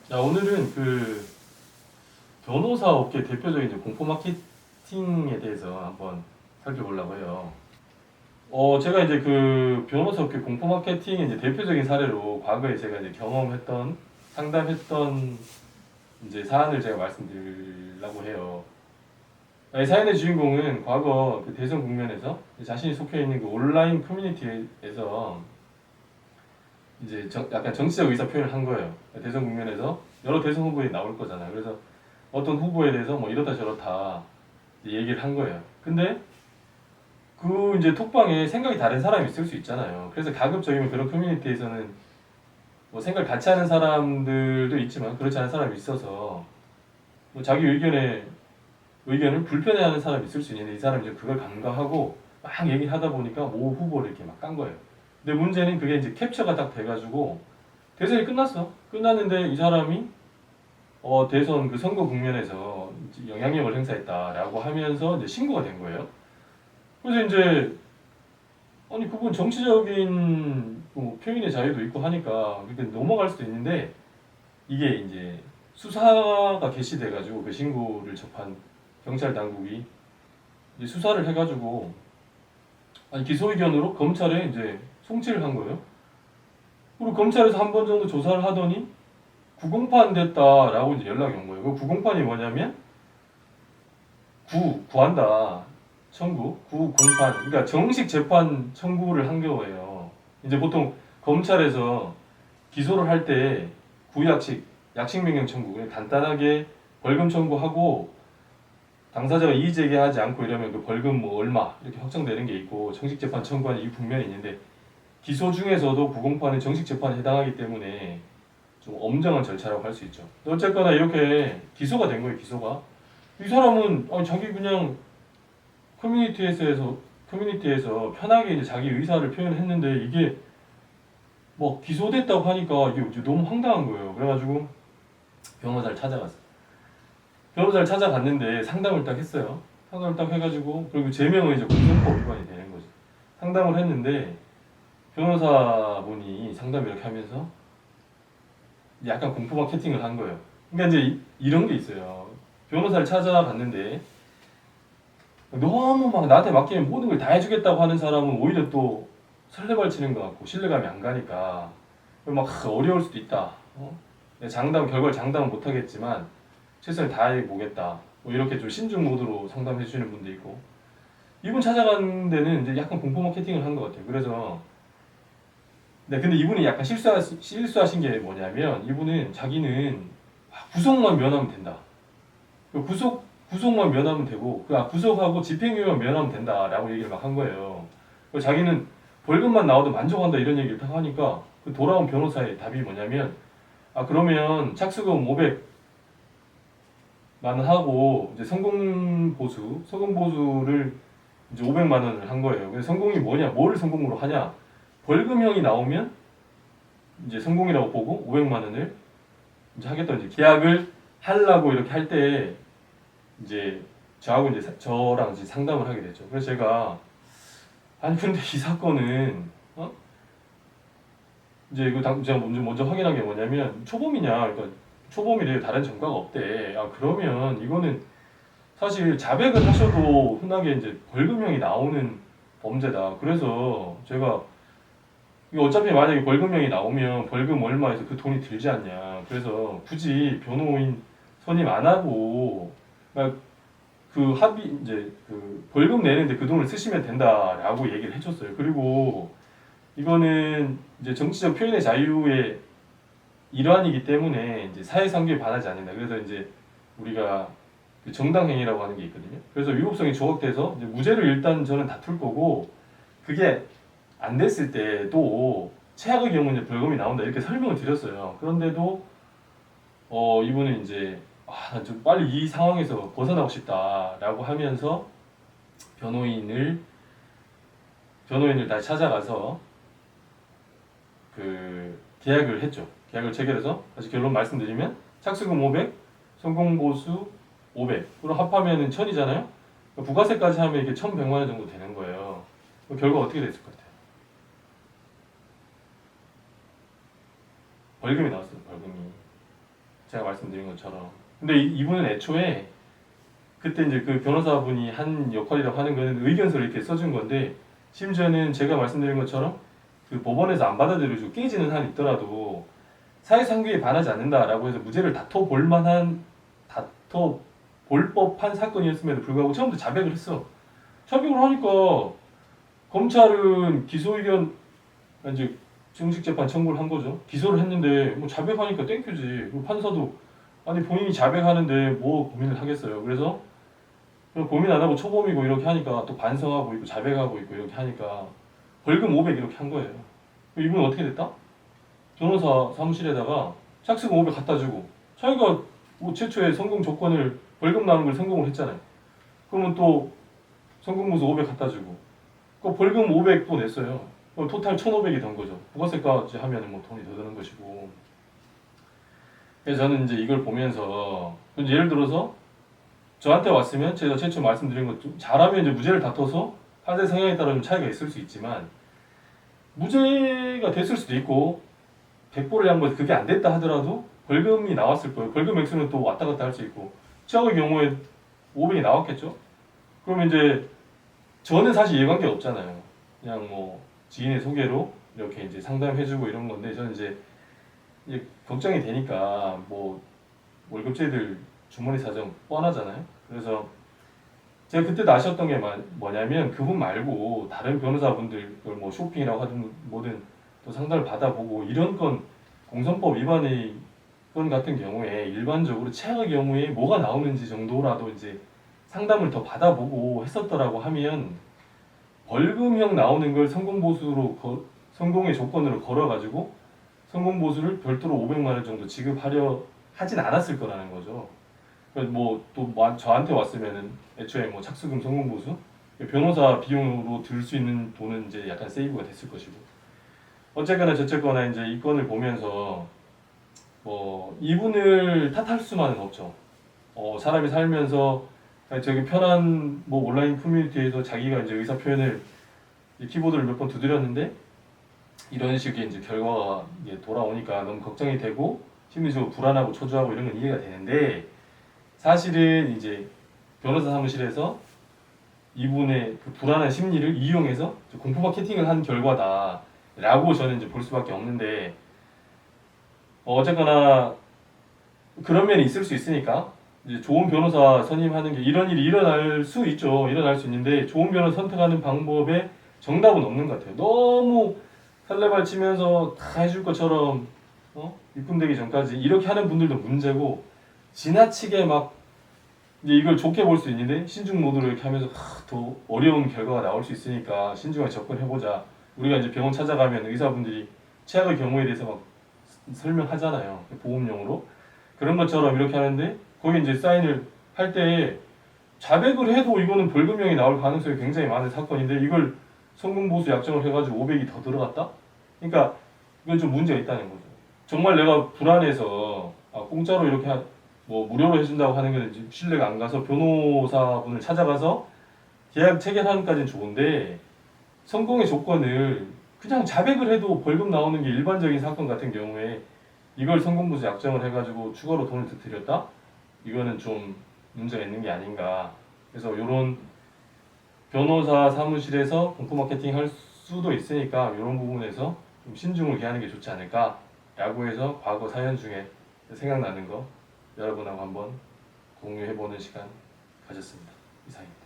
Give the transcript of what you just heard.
자, 오늘은 그 변호사 업계 대표적인 이제 공포 마케팅에 대해서 한번 살펴보려고 해요. 제가 이제 그 변호사 업계 공포 마케팅의 이제 대표적인 사례로 과거에 제가 이제 경험했던, 상담했던 이제 사안을 제가 말씀드리려고 해요. 이 사연의 주인공은 과거 그 대선 국면에서 자신이 속해 있는 그 온라인 커뮤니티에서 이제 약간 정치적 의사 표현을 한 거예요. 대선 국면에서 여러 대선 후보에 나올 거잖아요. 그래서 어떤 후보에 대해서 뭐 이렇다 저렇다 얘기를 한 거예요. 근데 그 이제 톡방에 생각이 다른 사람이 있을 수 있잖아요. 그래서 가급적이면 그런 커뮤니티에서는 뭐 생각 같이 하는 사람들도 있지만 그렇지 않은 사람이 있어서 뭐 자기 의견을 불편해하는 사람이 있을 수 있는데 이 사람이 이제 그걸 간과하고 막 얘기를 하다 보니까 모 후보를 이렇게 막 깐 거예요. 근데 문제는 그게 이제 캡처가 딱 돼가지고 대선이 끝났어. 끝났는데 이 사람이 대선 그 선거 국면에서 영향력을 행사했다라고 하면서 이제 신고가 된 거예요. 그래서 이제 아니 그분 정치적인 뭐 표현의 자유도 있고 하니까 그렇게 넘어갈 수도 있는데 이게 이제 수사가 개시돼가지고 그 신고를 접한 경찰 당국이 이제 수사를 해가지고 아니 기소 의견으로 검찰에 이제 송치를 한 거예요. 그리고 검찰에서 한 번 정도 조사를 하더니 구공판 됐다라고 이제 연락이 온 거예요. 그 구공판이 뭐냐면 구한다. 청구, 구공판. 그러니까 정식 재판 청구를 한 거예요. 이제 보통 검찰에서 기소를 할 때 구약식, 약식명령 청구, 그냥 간단하게 벌금 청구하고 당사자가 이의 제기하지 않고 이러면 그 벌금 뭐 얼마 이렇게 확정되는 게 있고 정식 재판 청구하는 이 국면이 있는데 기소 중에서도 구공판은 정식 재판에 해당하기 때문에 좀 엄정한 절차라고 할 수 있죠. 어쨌거나 이렇게 기소가 된 거예요, 기소가. 이 사람은 자기 그냥 커뮤니티에서 편하게 이제 자기 의사를 표현했는데 이게 뭐 기소됐다고 하니까 이게 이제 너무 황당한 거예요. 그래가지고 변호사를 찾아갔어요. 변호사를 찾아갔는데 상담을 딱 했어요. 상담을 딱 해가지고 그리고 제명은 이제 공소법 위반이 되는 거죠. 상담을 했는데 변호사분이 상담 이렇게 하면서 약간 공포 마케팅을 한 거예요. 그러니까 이제 이런 게 있어요. 변호사를 찾아갔는데 너무 막 나한테 맡기면 모든 걸 다 해주겠다고 하는 사람은 오히려 또 설레발치는 것 같고 신뢰감이 안 가니까 막 어려울 수도 있다. 결과를 장담은 못하겠지만 최선을 다해 보겠다. 뭐 이렇게 좀 신중 모드로 상담해 주시는 분도 있고 이분 찾아간 데는 이제 약간 공포 마케팅을 한 것 같아요. 그래서 네, 근데 이분이 약간 실수하신 게 뭐냐면 이분은 자기는 구속만 면하면 된다. 그 구속만 면하면 되고 구속하고 집행유예만 면하면 된다라고 얘기를 막 한 거예요. 자기는 벌금만 나와도 만족한다 이런 얘기를 딱 하니까 그 돌아온 변호사의 답이 뭐냐면 그러면 착수금 500만 원 하고 이제 성공 보수를 이제 500만 원을 한 거예요. 근데 성공이 뭐냐? 뭐를 성공으로 하냐? 벌금형이 나오면 이제 성공이라고 보고 500만 원을 이제 하겠다 이제 계약을 하려고 이렇게 할 때 이제 저하고 이제 저랑 이제 상담을 하게 됐죠. 그래서 제가 아니 근데 이 사건은 이제 제가 먼저 확인한 게 뭐냐면 초범이냐? 그러니까 초범이래 다른 전과가 없대. 그러면 이거는 사실 자백을 하셔도 흔하게 이제 벌금형이 나오는 범죄다. 그래서 제가 이거 어차피 만약에 벌금형이 나오면 벌금 얼마에서 그 돈이 들지 않냐. 그래서 굳이 변호인 선임 안 하고 그러니까 그 합의 이제 그 벌금 내는데 그 돈을 쓰시면 된다라고 얘기를 해줬어요. 그리고 이거는 이제 정치적 표현의 자유의 일환이기 때문에 이제 사회상규에 반하지 않는다. 그래서 이제 우리가 그 정당행위라고 하는 게 있거든요. 그래서 위법성이 조각돼서 이제 무죄를 일단 저는 다툴 거고 그게 안 됐을 때 또 최악의 경우는 이제 벌금이 나온다 이렇게 설명을 드렸어요. 그런데도 이분은 이제 난좀 빨리 이 상황에서 벗어나고 싶다라고 하면서 변호인을 다시 찾아가서 그 계약을 했죠. 계약을 체결해서 다시 결론 말씀드리면 착수금 500, 성공보수 500, 그럼 합하면은 1000이잖아요. 부가세까지 하면 이게 1100만 원 정도 되는 거예요. 결과 어떻게 됐을 것 같아요? 벌금이 나왔어요. 벌금이. 제가 말씀드린 것처럼. 근데 이분은 애초에 그때 이제 그 변호사분이 한 역할이라고 하는 거는 의견서를 이렇게 써준 건데, 심지어는 제가 말씀드린 것처럼 그 법원에서 안 받아들여주고 깨지는 한이 있더라도 사회상규에 반하지 않는다라고 해서 무죄를 다퉈볼 법한 사건이었음에도 불구하고 처음부터 자백을 했어. 자백을 하니까 검찰은 기소 의견 이제 정식 재판 청구를 한 거죠. 기소를 했는데 뭐 자백하니까 땡큐지. 그리고 판사도 아니 본인이 자백하는데 뭐 고민을 하겠어요. 그래서 고민 안 하고 초범이고 이렇게 하니까 또 반성하고 있고 자백하고 있고 이렇게 하니까 벌금 500 이렇게 한 거예요. 이분은 어떻게 됐다? 변호사 사무실에다가 착수금 500 갖다 주고, 자기가 뭐 최초의 성공 조건을 벌금 나오는 걸 성공을 했잖아요. 그러면 또 성공보수 500 갖다 주고, 그 벌금 500 또 냈어요. 그럼 토탈 1,500이 된 거죠. 부가세까지 하면 뭐 돈이 더 드는 것이고. 그래서 저는 이제 이걸 보면서 예를 들어서 저한테 왔으면 제가 최초 말씀드린 것 좀 잘하면 이제 무죄를 다퉈서 판사 성향에 따라 좀 차이가 있을 수 있지만, 무죄가 됐을 수도 있고 100보를 양보해서 그게 안 됐다 하더라도 벌금이 나왔을 거예요. 벌금 액수는 또 왔다 갔다 할 수 있고, 최악의 경우에 500이 나왔겠죠. 그러면 이제 저는 사실 이해관계 없잖아요. 그냥 뭐 지인의 소개로 이렇게 이제 상담해주고 이런 건데, 저는 이제 걱정이 되니까 뭐 월급제들 주머니 사정 뻔하잖아요. 그래서 제가 그때도 아셨던 게 뭐냐면, 그분 말고 다른 변호사분들 그걸 뭐 쇼핑이라고 하든 뭐든 또 상담을 받아보고 이런 건 공선법 위반의 건 같은 경우에 일반적으로 최악의 경우에 뭐가 나오는지 정도라도 이제 상담을 더 받아보고 했었더라고 하면 벌금형 나오는 걸 성공보수로 성공의 조건으로 걸어가지고 성공보수를 별도로 500만 원 정도 지급하려 하진 않았을 거라는 거죠. 뭐또 저한테 왔으면은 애초에 뭐 착수금 성공보수 변호사 비용으로 들 수 있는 돈은 이제 약간 세이브가 됐을 것이고, 어쨌거나 저쨌거나 이제 이 건을 보면서 뭐 이분을 탓할 수만은 없죠. 사람이 살면서 저기 편한 뭐 온라인 커뮤니티에서 자기가 이제 의사 표현을 키보드를 몇 번 두드렸는데 이런 식의 이제 결과가 이제 돌아오니까 너무 걱정이 되고 심리적으로 불안하고 초조하고 이런 건 이해가 되는데, 사실은 이제 변호사 사무실에서 이분의 그 불안한 심리를 이용해서 공포 마케팅을 한 결과다라고 저는 이제 볼 수밖에 없는데, 어쨌거나 그런 면이 있을 수 있으니까 이제 좋은 변호사 선임하는 게, 이런 일이 일어날 수 있죠. 일어날 수 있는데 좋은 변호사 선택하는 방법에 정답은 없는 것 같아요. 너무 설레발 치면서 다 해줄 것처럼 입금되기 전까지 이렇게 하는 분들도 문제고, 지나치게 막 이제 이걸 좋게 볼 수 있는데 신중 모드로 이렇게 하면서 더 어려운 결과가 나올 수 있으니까 신중하게 접근해보자. 우리가 이제 병원 찾아가면 의사분들이 최악의 경우에 대해서 막 설명하잖아요. 보험용으로. 그런 것처럼 이렇게 하는데 거기 이제 사인을 할 때 자백을 해도 이거는 벌금형이 나올 가능성이 굉장히 많은 사건인데, 이걸 성공보수 약정을 해가지고 500이 더 들어갔다? 그러니까 이건 좀 문제가 있다는 거죠. 정말 내가 불안해서 공짜로 이렇게 뭐 무료로 해준다고 하는 게 신뢰가 안 가서 변호사분을 찾아가서 계약 체결하는 까지는 좋은데, 성공의 조건을 그냥 자백을 해도 벌금 나오는 게 일반적인 사건 같은 경우에 이걸 성공보수 약정을 해가지고 추가로 돈을 더 들였다? 이거는 좀 문제가 있는 게 아닌가. 그래서 이런 변호사 사무실에서 공포 마케팅 할 수도 있으니까 이런 부분에서 좀 신중을 기하는 게 좋지 않을까라고 해서 과거 사연 중에 생각나는 거 여러분하고 한번 공유해보는 시간 가졌습니다. 이상입니다.